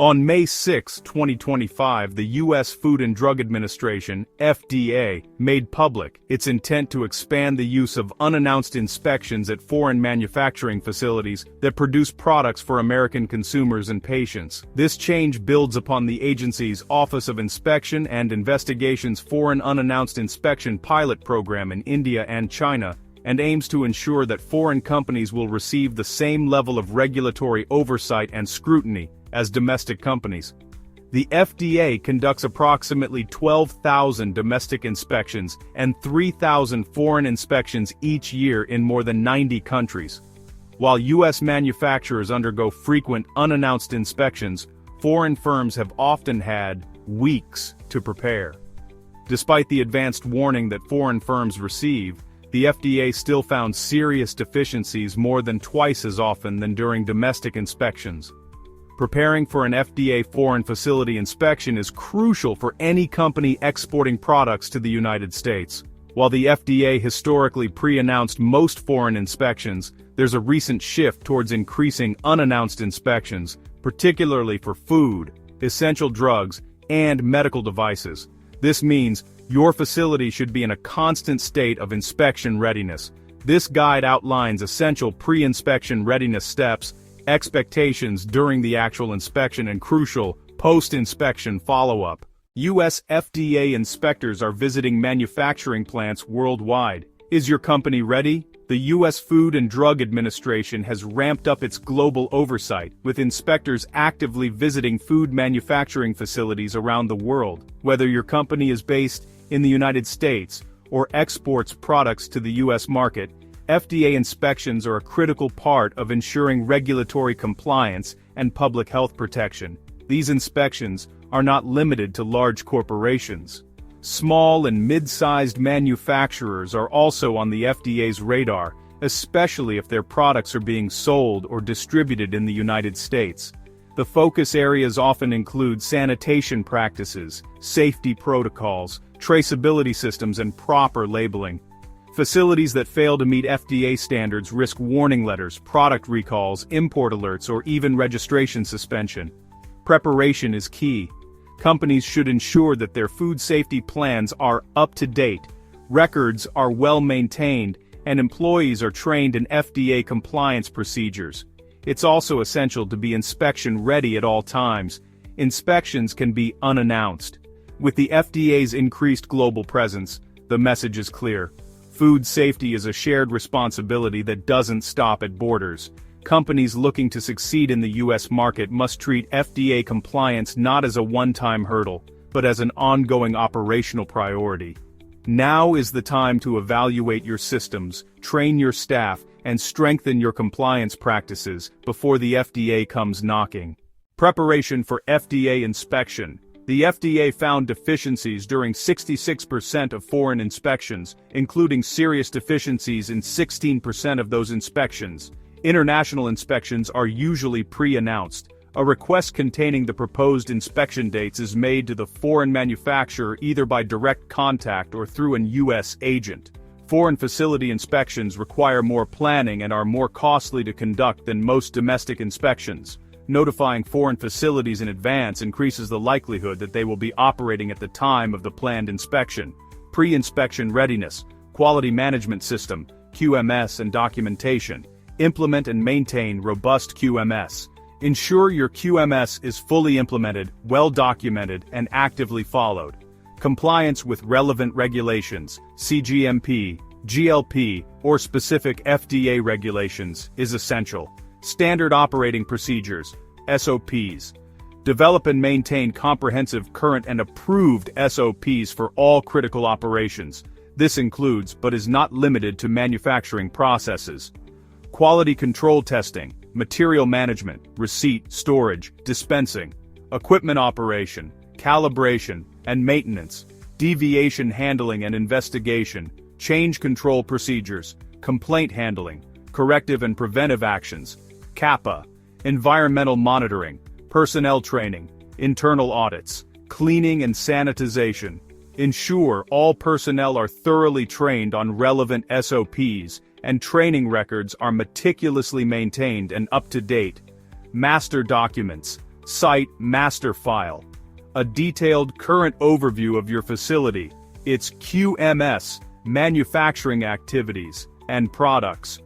On May 6, 2025, the U.S. Food and Drug Administration, FDA, made public its intent to expand the use of unannounced inspections at foreign manufacturing facilities that produce products for American consumers and patients. This change builds upon the agency's Office of Inspection and Investigation's Foreign Unannounced Inspection pilot program in India and China, and aims to ensure that foreign companies will receive the same level of regulatory oversight and scrutiny as domestic companies. The FDA conducts approximately 12,000 domestic inspections and 3,000 foreign inspections each year in more than 90 countries. While U.S. manufacturers undergo frequent unannounced inspections, foreign firms have often had weeks to prepare. Despite the advanced warning that foreign firms receive, the FDA still found serious deficiencies more than twice as often than during domestic inspections. Preparing for an FDA Foreign Facility Inspection is crucial for any company exporting products to the United States. While the FDA historically pre-announced most foreign inspections, there's a recent shift towards increasing unannounced inspections, particularly for food, essential drugs, and medical devices. This means your facility should be in a constant state of inspection readiness. This guide outlines essential pre-inspection readiness steps, expectations during the actual inspection, and crucial post-inspection follow-up. U.S. FDA inspectors are visiting manufacturing plants worldwide. Is your company ready? The U.S. Food and Drug Administration has ramped up its global oversight, with inspectors actively visiting food manufacturing facilities around the world. Whether your company is based in the United States or exports products to the U.S. market, FDA inspections are a critical part of ensuring regulatory compliance and public health protection. These inspections are not limited to large corporations. Small and mid-sized manufacturers are also on the FDA's radar, especially if their products are being sold or distributed in the United States. The focus areas often include sanitation practices, safety protocols, traceability systems, and proper labeling. Facilities that fail to meet FDA standards risk warning letters, product recalls, import alerts, or even registration suspension. Preparation is key. Companies should ensure that their food safety plans are up to date, records are well maintained, and employees are trained in FDA compliance procedures. It's also essential to be inspection ready at all times. Inspections can be unannounced. With the FDA's increased global presence, the message is clear. Food safety is a shared responsibility that doesn't stop at borders. Companies looking to succeed in the U.S. market must treat FDA compliance not as a one-time hurdle, but as an ongoing operational priority. Now is the time to evaluate your systems, train your staff, and strengthen your compliance practices before the FDA comes knocking. Preparation for FDA inspection. The FDA found deficiencies during 66% of foreign inspections, including serious deficiencies in 16% of those inspections. International inspections are usually pre-announced. A request containing the proposed inspection dates is made to the foreign manufacturer either by direct contact or through an U.S. agent. Foreign facility inspections require more planning and are more costly to conduct than most domestic inspections. Notifying foreign facilities in advance increases the likelihood that they will be operating at the time of the planned inspection. Pre-inspection readiness, quality management system, QMS, and documentation. Implement and maintain robust QMS. Ensure your QMS is fully implemented, well documented, and actively followed. Compliance with relevant regulations, CGMP, GLP, or specific FDA regulations, is essential. Standard operating procedures, SOPs. Develop and maintain comprehensive, current, and approved SOPs for all critical operations. This includes, but is not limited to, manufacturing processes. Quality control testing, material management, receipt, storage, dispensing, equipment operation, calibration, and maintenance, deviation handling and investigation, change control procedures, complaint handling, corrective and preventive actions, CAPA, environmental monitoring, personnel training, internal audits, cleaning and sanitization. Ensure all personnel are thoroughly trained on relevant SOPs, and training records are meticulously maintained and up to date. Master documents. Site Master File. A detailed current overview of your facility, its QMS, manufacturing activities, and products.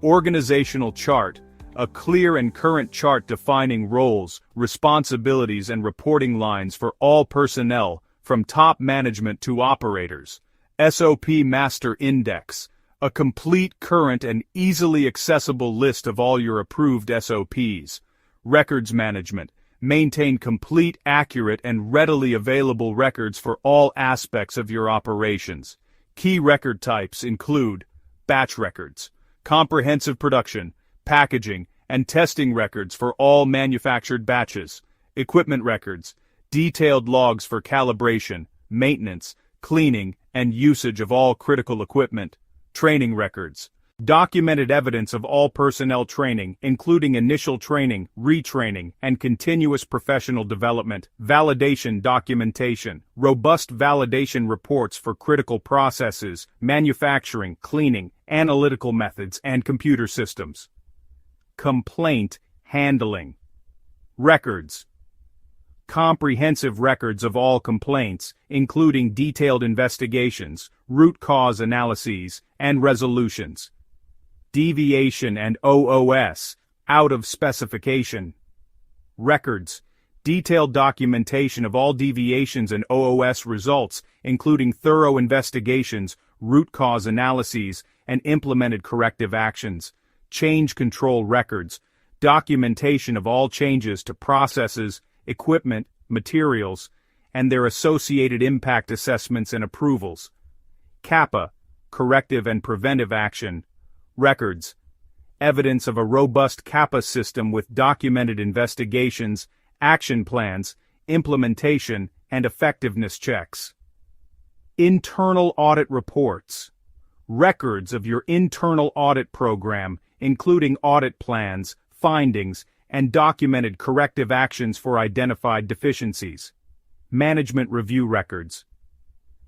Organizational Chart. A clear and current chart defining roles, responsibilities and reporting lines for all personnel, from top management to operators. SOP Master Index. A complete, current and easily accessible list of all your approved SOPs. Records Management. Maintain complete, accurate and readily available records for all aspects of your operations. Key record types include batch records, comprehensive production, packaging, and testing records for all manufactured batches, equipment records, detailed logs for calibration, maintenance, cleaning, and usage of all critical equipment, training records, documented evidence of all personnel training, including initial training, retraining, and continuous professional development, validation documentation, robust validation reports for critical processes, manufacturing, cleaning, analytical methods, and computer systems. Complaint handling. Records. Comprehensive records of all complaints, including detailed investigations, root cause analyses, and resolutions. Deviation and OOS, out of specification. Records. Detailed documentation of all deviations and OOS results, including thorough investigations, root cause analyses, and implemented corrective actions. Change control records. Documentation of all changes to processes, equipment, materials, and their associated impact assessments and approvals. CAPA, corrective and preventive action. Records. Evidence of a robust CAPA system with documented investigations, action plans, implementation, and effectiveness checks. Internal audit reports. Records of your internal audit program, including audit plans, findings, and documented corrective actions for identified deficiencies. Management review records.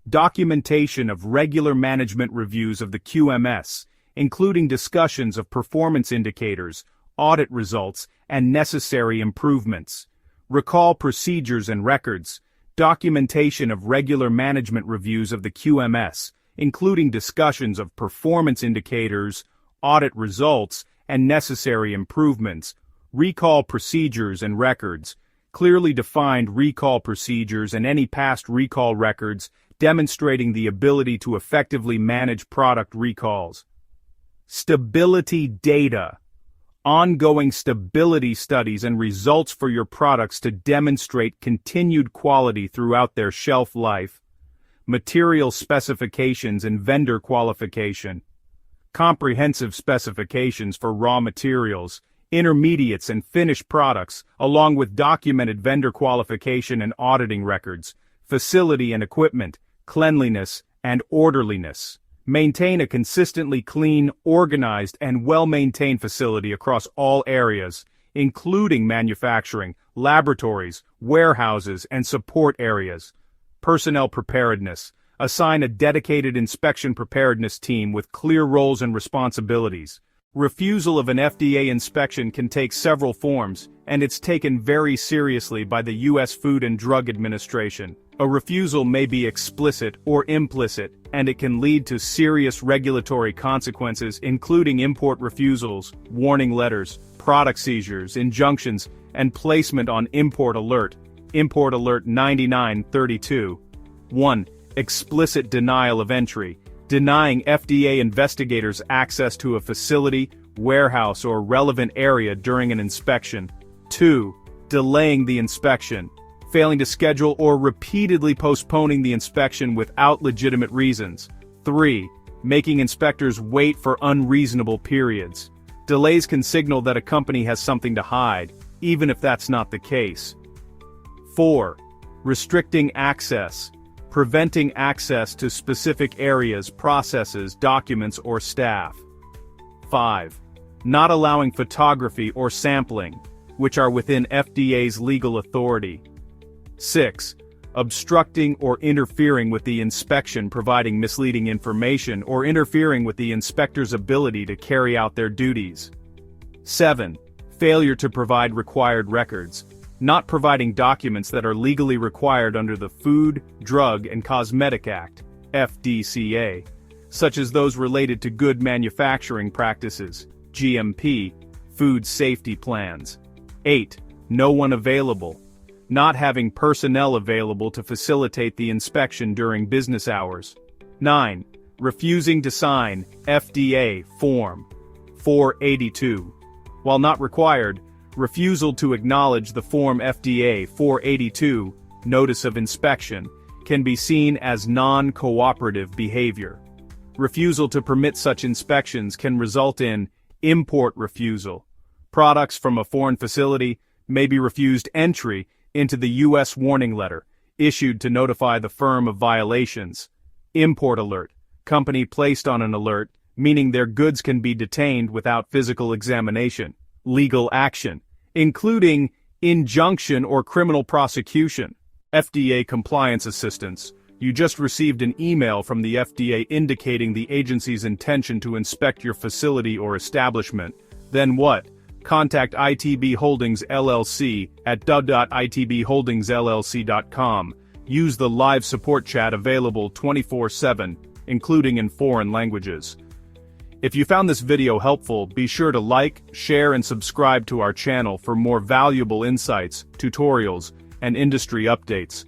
Documentation of regular management reviews of the QMS, including discussions of performance indicators, audit results, and necessary improvements. Recall procedures and records. Documentation of regular management reviews of the QMS, including discussions of performance indicators, audit results, and necessary improvements. Recall procedures and records. Clearly defined recall procedures and any past recall records demonstrating the ability to effectively manage product recalls. Stability data. Ongoing stability studies and results for your products to demonstrate continued quality throughout their shelf life. Material specifications and vendor qualification. Comprehensive specifications for raw materials, intermediates and finished products, along with documented vendor qualification and auditing records, facility and equipment, cleanliness, and orderliness. Maintain a consistently clean, organized, and well-maintained facility across all areas, including manufacturing, laboratories, warehouses, and support areas. Personnel preparedness. Assign a dedicated inspection preparedness team with clear roles and responsibilities. Refusal of an FDA inspection can take several forms, and it's taken very seriously by the U.S. Food and Drug Administration. A refusal may be explicit or implicit, and it can lead to serious regulatory consequences, including import refusals, warning letters, product seizures, injunctions, and placement on Import Alert. Import Alert 9932. 1. Explicit denial of entry. Denying FDA investigators access to a facility, warehouse, or relevant area during an inspection. 2. Delaying the inspection. Failing to schedule or repeatedly postponing the inspection without legitimate reasons. 3. Making inspectors wait for unreasonable periods. Delays can signal that a company has something to hide, even if that's not the case. 4. Restricting access. Preventing access to specific areas, processes, documents, or staff. 5. Not allowing photography or sampling, which are within FDA's legal authority. 6. Obstructing or interfering with the inspection, providing misleading information, or interfering with the inspector's ability to carry out their duties. 7. Failure to provide required records. not providing documents that are legally required under the Food, Drug, and Cosmetic Act, FDCA, such as those related to good manufacturing practices, GMP, food safety plans. 8. No one available. Not having personnel available to facilitate the inspection during business hours. 9. Refusing to sign FDA Form 482. While not required, refusal to acknowledge the Form FDA 482, Notice of Inspection, can be seen as non-cooperative behavior. Refusal to permit such inspections can result in import refusal. Products from a foreign facility may be refused entry into the U.S. warning letter, issued to notify the firm of violations. Import alert. Company placed on an alert, meaning their goods can be detained without physical examination. Legal action, including injunction or criminal prosecution. FDA compliance assistance. You just received an email from the FDA indicating the agency's intention to inspect your facility or establishment. Then what? Contact ITB Holdings LLC at www.itbholdingsllc.com. Use the live support chat available 24/7, including in foreign languages. If you found this video helpful, be sure to like, share, and subscribe to our channel for more valuable insights, tutorials, and industry updates.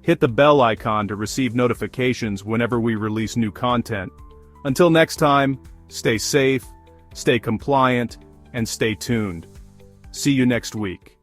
Hit the bell icon to receive notifications whenever we release new content. Until next time, stay safe, stay compliant, and stay tuned. See you next week.